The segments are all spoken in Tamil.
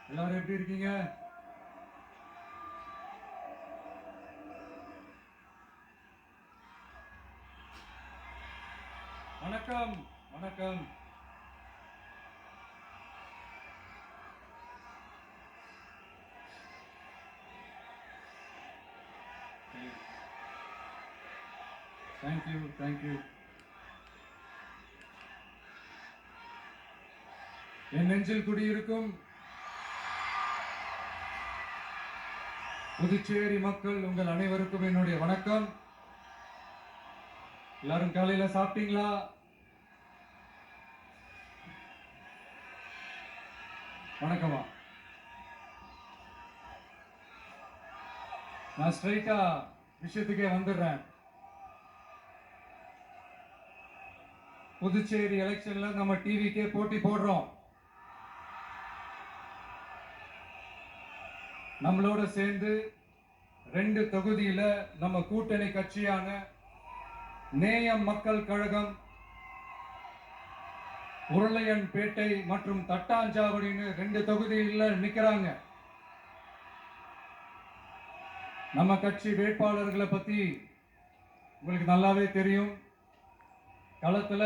எல்லாரும் எப்படி இருக்கீங்க? வணக்கம் வணக்கம். Thank you thank you. என் நெஞ்சில் குடியிருக்கும் புதுச்சேரி மக்கள் உங்கள் அனைவருக்கும் என்னுடைய வணக்கம். எல்லாரும் காலையில சாப்பிட்டீங்களா? வணக்கமா. நான் ஸ்ட்ரைட்டா விஷயத்துக்கே வந்துடுறேன். புதுச்சேரி எலெக்ஷன்ல நம்ம டிவிக்கே போட்டி போடுறோம். நம்மளோட சேர்ந்து 2 தொகுதியில நம்ம கூட்டணி கட்சியான நேயம் மக்கள் கழகம் உருளையன்பேட்டை மற்றும் தட்டாஞ்சாவடின்னு 2 தொகுதியில நிக்கிறாங்க. நம்ம கட்சி வேட்பாளர்களை பத்தி உங்களுக்கு நல்லாவே தெரியும். களத்துல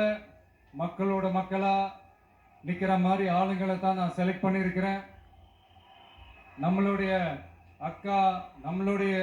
மக்களோட மக்களா நிக்கிற மாதிரி ஆளுங்களை தான் நான் செலக்ட் பண்ணியிருக்கிறேன். நம்மளுடைய அக்கா, நம்மளுடைய